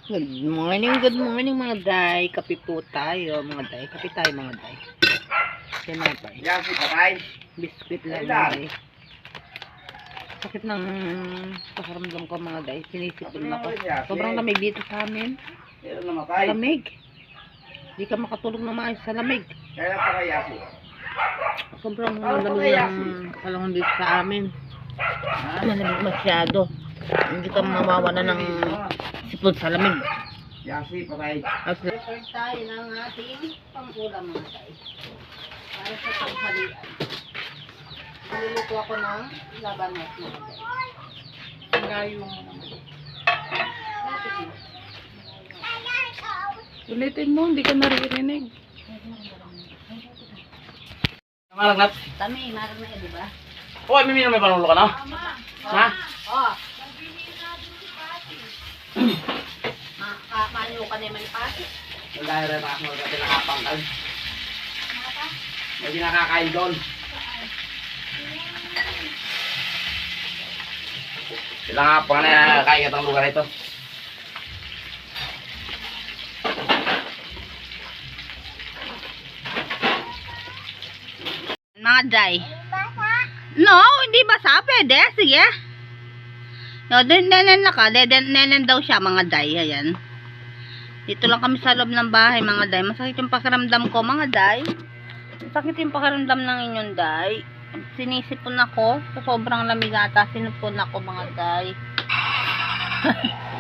Good morning mga day. Kape po tayo mga day. Kape tayo mga day. Tinapay. Yan si patay. Biskuit lang mga day. Sakit ng pakaramdam ko mga day. Sinisipon ako. Sobrang lamig dito sa amin. Meron na matay. Lamig. Hindi ka makatulog na maayos sa lamig. Kaya pa kaya si. Sobrang lamig ng panahon dito sa amin. Malamig masyado. Hindi ka mawawala ng sipon sa lamig. Yasi patay. Prepare tayo ng ating pang-ulam mga day. Para sa tanghalian. Niluluto ako ng labanos mga day. Ngayon mo naman. Ulitin mo, hindi ka naririnig. Malagnat. Tami, marami na di ba? Hoy, may panulo ka na? Ha? Oh. Manyo ka na yung manipati. Dahil rin ako kasi nakapangkal. May nakakain doon. Sila nga pa na kaya itong lugar ito. Mga day. No, hindi basa. Pwede. Sige. No, nenen na ka. Nenen daw siya mga day. Ayan. Dito lang kami sa loob ng bahay mga day. Masakit yung pakiramdam ko mga day. Masakit yung pakiramdam ng inyong day. Sinisipon ako. Sa sobrang lamig ata. Sinupon ako mga day.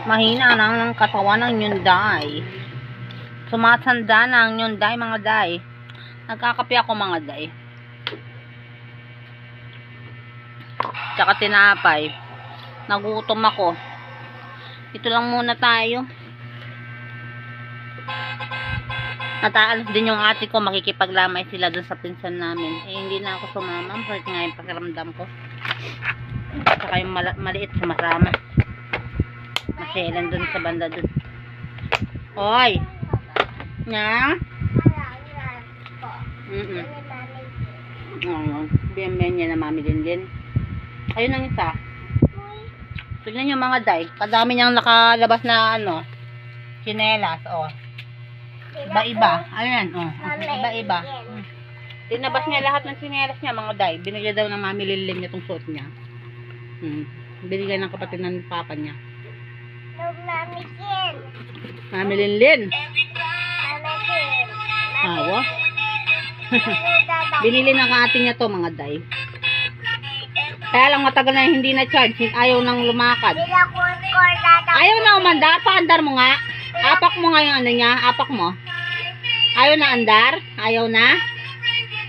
Mahina na ng katawan ng inyong day. Sumatanda na ang inyong day mga day. Nagkakape ako mga day. Tsaka tinapay. Nagutom ako. Ito lang muna tayo. Nataalas din yung ate ko. Makikipaglamay sila dun sa pinsan namin. Eh hindi na ako sumama. Bakit nga yung pakiramdam ko. Tsaka yung maliit sumasama. Masyalan dun sa banda dun. Hoy! Nya? Biyan niya na mami din. Ayun ang isa. Tignan nyo mga day. Kadami niyang nakalabas na tsinelas. Oh. Iba-iba. Ayan. Oh. Iba-iba. Tinabas niya lahat ng tsinelas niya mga day. Binigay daw ng mami Linlin niya itong suot niya. Binigay ng kapatid ng papa niya. Mami Linlin. Awa. Binili ng ate niya to mga day. Kaya lang matagal na hindi na charge. Ayaw nang lumakad. Ayaw na umandar. Paandar mo nga. Apak mo nga yung niya. Apak mo. Ayaw na andar. Ayaw na.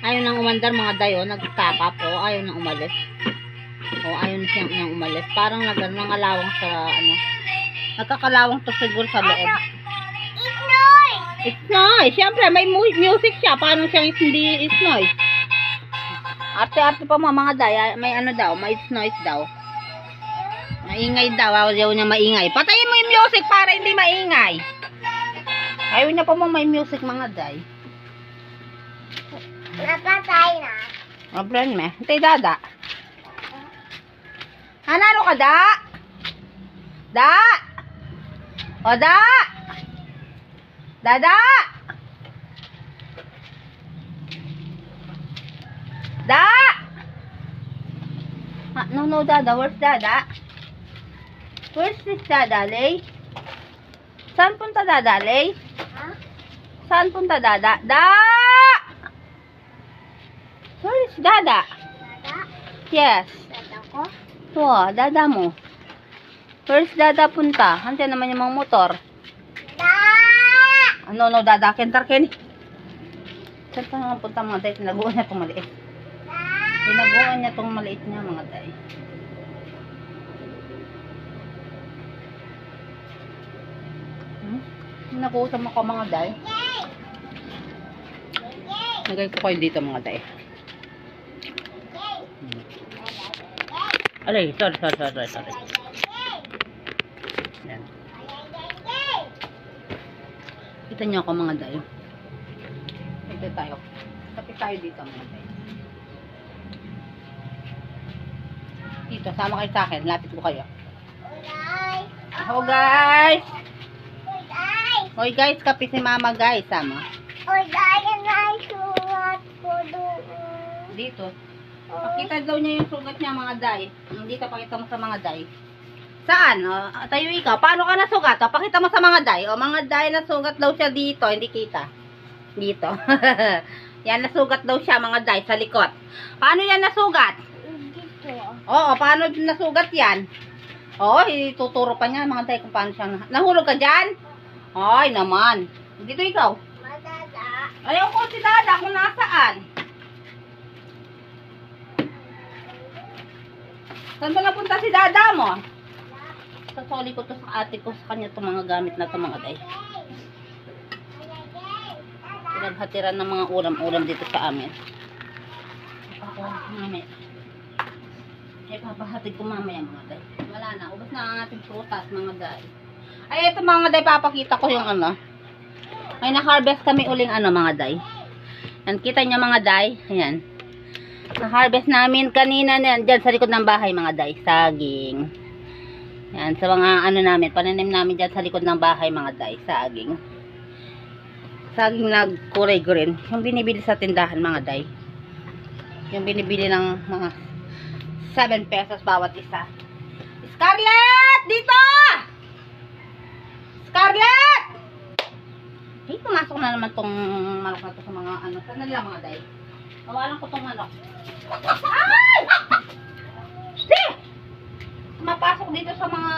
Ayaw nang umandar mga day. Nagtapap. Ayaw na umalis. Ayaw na siyang umalis. Parang nagano'ng alawang sa nagkakalawang to siguro sa loob. It's noise. Siyempre may music siya. Paano siyang hindi it's noise? Arte-arte pa mga day, may daw, may noise daw. Maingay daw, ayaw niya maingay. Patayin mo yung music para hindi maingay. Ayaw niya pa mo may music mga day. Napatay na. Problem me. Hintay dada. Hanalo ka da? Da? O da? Dada? Da! No, Dada. Where's Dada? Where's this Dada, Lay? Saan punta Dada, Lay? Ha? Saan punta Dada? Da! Where is Dada? Dada? Yes. Dada ko? Dada mo. Where's Dada punta? Hantiyan naman yung mga motor. Da! No, Dada. Kentar, Ken. Saan pa nga punta mga day? Tinaguan niya itong maliit. Tinaguan niya itong maliit niya mga day. Nakuusap ako mga day. Nagay ko kayo dito mga day. Alay, sorry. Yan. Kita niyo ako mga day. Ito tayo. Tapos tayo dito mga day. Dito, sama kayo sa akin. Lapit ko kayo. Ulay! Hello guys! Hoy guys, kape si mama guys, sama. Dito. Pakita daw niya yung sugat niya mga day. Dito, pakita mo sa mga day. Saan? O, tayo ikaw. Paano ka nasugat? O, pakita mo sa mga day. O, mga day nasugat daw siya dito. Hindi kita. Dito. Yan, nasugat daw siya mga day sa likod. Paano yan nasugat? Dito. Oo, paano nasugat yan? Oo, ituturo pa niya mga day kung paano siya. Nahulog ka dyan? Ay, naman. Dito ikaw. Madada. Ayaw ko si Dada kung nasaan. Saan ba napunta si Dada mo? Sasoli ko to sa ate ko sa kanya itong mga gamit na ito mga day. Pinaghatiran ng mga ulam-ulam dito sa amin. Ako, mamaya. Papahatid ko mamaya mga day. Wala na, ubos na ang ating prutas mga day. Ay, ito mga day, papakita ko yung ano. Ay, na-harvest kami uling ano mga day. Yan, kita nyo mga day. Ayan. Na-harvest namin kanina dyan sa likod ng bahay mga day. Saging. Yan, sa mga ano namin, pananim namin dyan sa likod ng bahay mga day. Saging. Saging na kulay green. Yung binibili sa tindahan mga day. Yung binibili ng mga 7 pesos bawat isa. Scarlett! Dito! Scarlett! Hey, pumasok na naman tong manok na to sa mga ano. Saan na nila mga day? Kawalan ko tong manok. Ay! Ste! Mapasok dito sa mga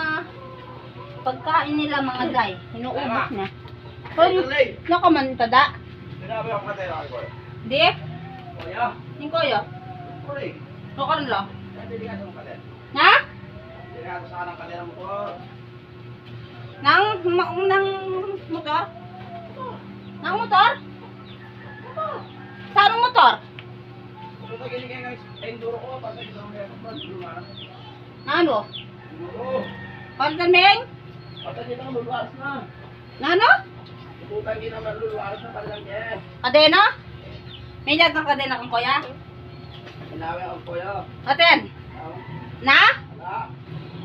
pagkain nila mga day. Inuubos niya. Hoy, nakaman tada. Sinabi ako patay na ako. Di? Kuya. Yung koyo. Kuya. Lokan lo. Hindi ka sa patay. Ha? Hindi ka sa kanang patay ng motor. Nang motor? Nang motor? Saan ang motor? Kung tagili kayo ng enduro ko, patay sa mga Na ano? Oo. Palitan meng? Patay dito ang luluwas na. Na ano? Putang ina man luluwas na pala niya. Kadena? May jag kang kadena kang kuya? Sinabi ako kuya. Aten? Na? Wala.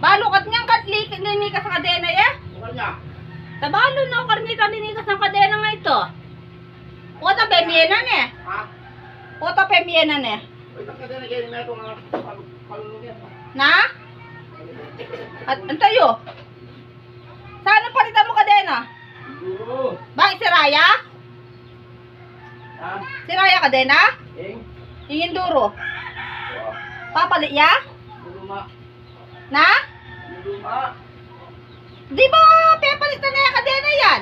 Balukat niyang linikas sa kadena eh? Bukan niya. Tabalo na karnita linikas ng kadena nga ito. Puta pemienan eh. Ha? Puta pemienan eh. Uy, takada na ganyan na ito nga palulungin. Na? At antayo? Saan ang palitan mo kadena? Enduro. Bakit si Raya? Ha? Si Raya kadena? Ing? Yung Enduro. Wah. Papalit ya? Luluma. Na? Luluma. Di ba pepalitan na yung kadena yan?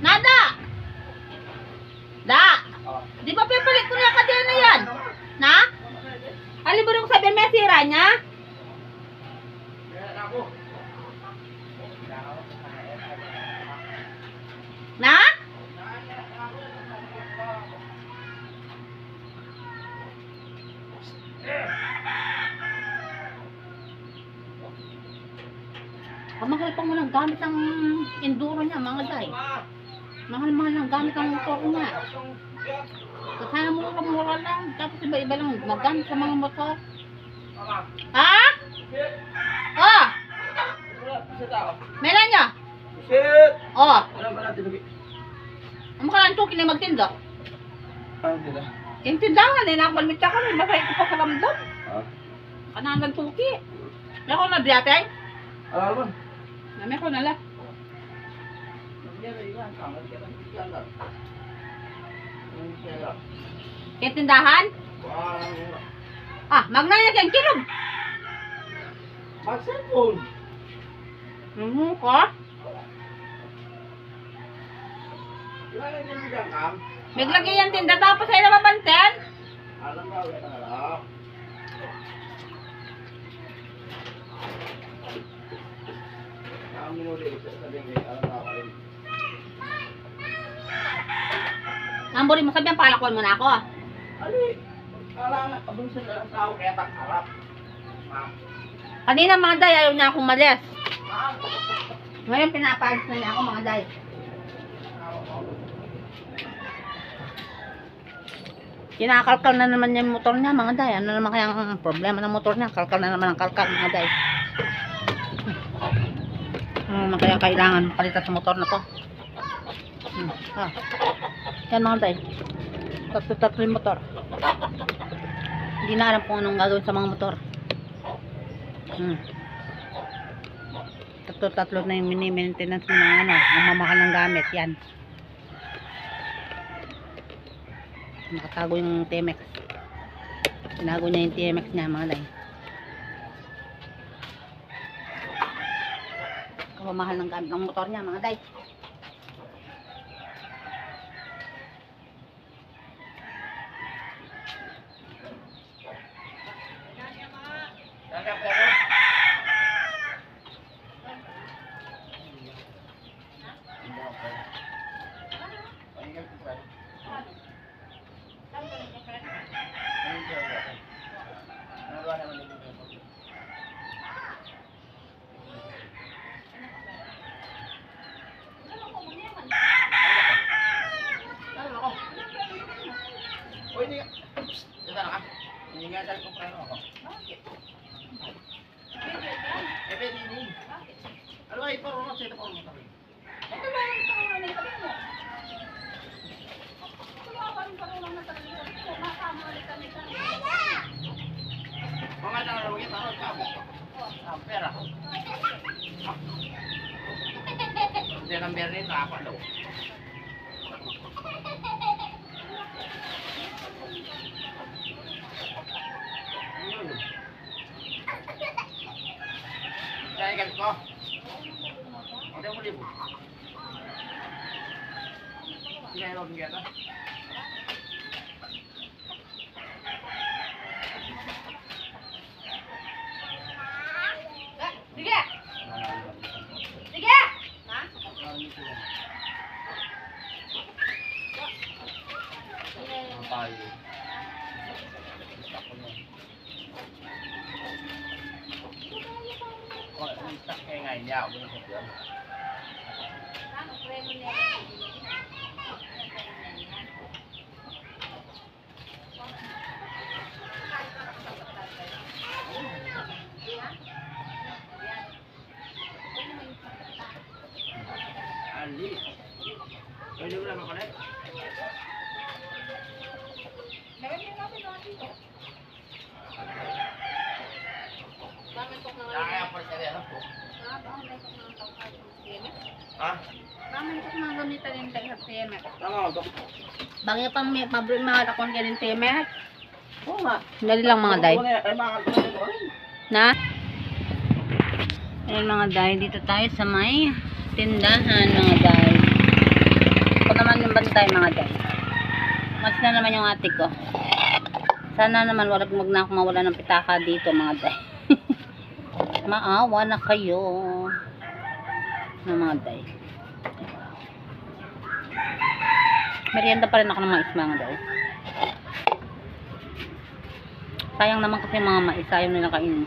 Nada? Da? Ah. Di ba pepalit ko na yung kadena yan? Na? Aliburo ko sabihin may sira niya? Meron ako. Na? Mahal pa mo ng gamit ng enduro niya, mga day. Mahal-mahal ng gamit ng motor niya. Kasama mo mura lang. Tapos iba-iba lang magamit sa mga motor. Ha? Oh! Meron niya? Shit! Oh! Ano ba natin? Ang makalaan to, kinay magtinda. Ano nila? Yung tindahan, eh, nakabalmit ka kami. Masaya ko pa kalamdam. Ah? Kanahan tuki. May ako na biyatay. Alam mo? May ako nala. Yung tindahan? Ah, magnaya kang kilog. Mag-cellphone. Ko? Ilan din mo dyan, Kam? Maglagay yung tinda tapos ay nababanten. Alam ba, wala na lang. Ang minuli, sabihin kayo, alam ba, alam. Namburi mo sabihan, palakwan mo na ako. Ali, kailangan, abang sa lang tao, kaya tak-harap. Ma'am. Kanina mga day, ayaw niya akong malis. Ma'am. Ngayon pinapaalis na niya ako mga day. Kinakalkal na naman yung motor niya mga day. Ano naman kaya ang problema ng motor niya? Kalkal na naman ang kalkal mga day. Kaya kailangan palitan sa motor na to. Yan mga tay. Tatlo yung motor. Hindi na alam kung anong gagawin sa mga motor. Tatlo na yung mini-maintenance ng ang mamahal ng gamit. Yan. Nakatago yung TMX. Tinago niya yung TMX niya mga tay. Kamamahal ng gamit ng motor niya mga tay. Uy, hindi ka. Dito na ka. Hindi nga dahil kung preno ako. Pwede din. Ano ay, parang ako sa'yo parang matabi. Mga tanong lang kita, ano ka? Pera. Hindi ang meron nito, ako daw. Kaya ganito ko. Hindi mo libo. Hindi mo bigyan ito. Sige! Sige! Tayo. Stuck kayo ngayon niya. Ako yung yan. Ali. Pwede mo naman connect? Kaya pa siya rin ako. Ha? Bakit ito mga gamitan yung tayo sa TMX? Tama ako. Bagay pang may mga takon ka ng TMX? Oo nga. Dali lang mga day. Ay, mga kapatid. Na? Ayan mga day, dito tayo sa may tindahan mga day. Ako naman yung bantay mga day. Mas na naman yung ate ko. Sana naman wag na ako mawala ng pitaka dito mga day. Maawa na kayo ng mga day. Merienda pa rin ako ng mais mga day. Sayang naman kasi mga mais, ayaw nila kainin.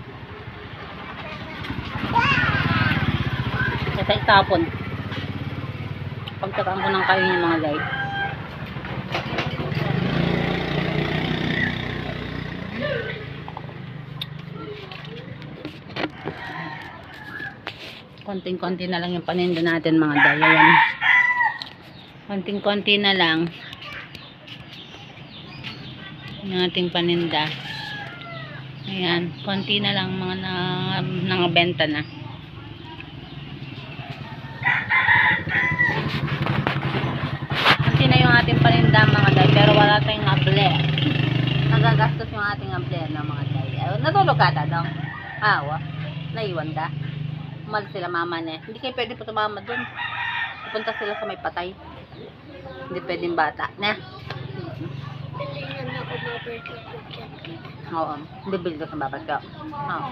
Kaya itapon. Pagtakaan ko ng kainin mga day. Konting-konti na lang yung paninda natin mga day. Ayan. Konting-konti na lang yung ating paninda. Ayan. Konti na lang mga nangabenta na. Konti na yung ating paninda mga day. Pero wala tayong able. Nagagastos yung ating able na mga day. Natulog ka ta daw? Awa. Naiwan ka? Umalis sila mama niya. Hindi kayo pwede po tumama dun. Pupunta sila sa may patay. Hindi pwedeng bata. Na? Pilingan ako maberkit ko dyan. Oo. Bibili ka sa babad ka. Oo.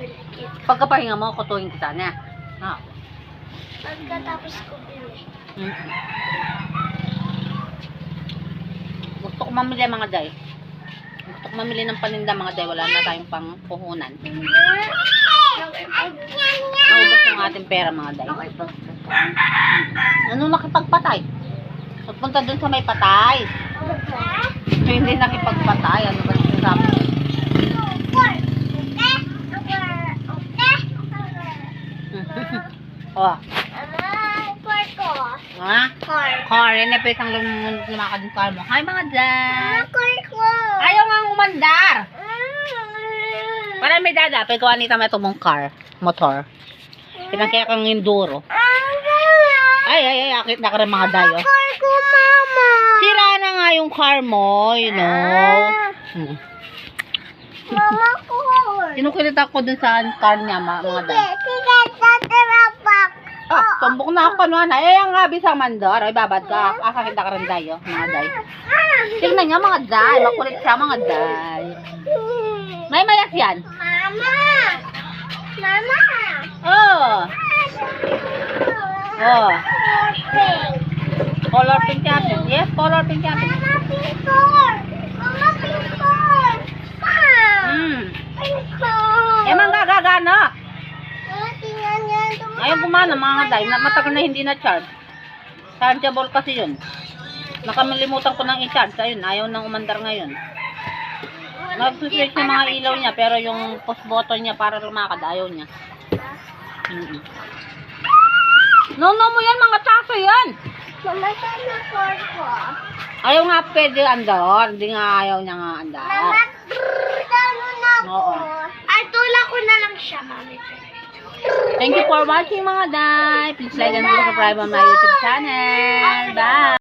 Berkit. Pagkapahinga mo, kutuhin kita na. Oo. Pagkatapos ko bili. Gusto ko mamili mga day. Gusto ko mamili ng paninda mga day. Wala na tayong pang puhunan. Naubos yung ating pera mga day. Ano nakipagpatay? Pagpunta dun sa may patay. Hindi nakipagpatay. Ano ba sinasabi? Oh. Car ko. Ha? Car. Car, yan na pwede lumakad yung car mo. Hi mga dad! Car ko. Ayaw nga umandar! Para may dada, pwede ko anita may itong mong car, motor. Pinagkaya kang enduro. Ay, akit na ka rin mga dayo. Car ko, mama. Sira na nga yung car mo, you know. Mama ko. Sinukilita ko dun sa car niya, mga dayo. Sige, sa tirapak. Tumbok na ako na. Ang habi sa mandar. Ay, babad ka. Akakita ka rin dayo, mga dayo. Tignan niya, mga dayo. Makulit siya, mga dayo. May mayas yan. Mama. Mama. Oh. Oh. Pink. Color pink captain. Yes, color pink captain. Mama, pintor. Mama, pintor. Pintor. Eh, manggagana. Tingnan yan. Ayaw gumana, mga day. Matagal na hindi na-charge. Chargeable kasi yun. Nakamalimutan ko nang i-charge. Ayun, ayaw nang umandar ngayon. Nag-switch yung mga ilaw niya, pero yung push button niya para lumakad, ayaw niya. No mo yan, mga taso yan. Mama, saan na car ko? Ayaw nga pwede andar. Hindi nga ayaw niya nga andar. Mama, gano'n na ako. Oo. Ay, tula ko na lang siya, mami. Thank you for watching mga day. Please like and subscribe on my YouTube channel. Bye!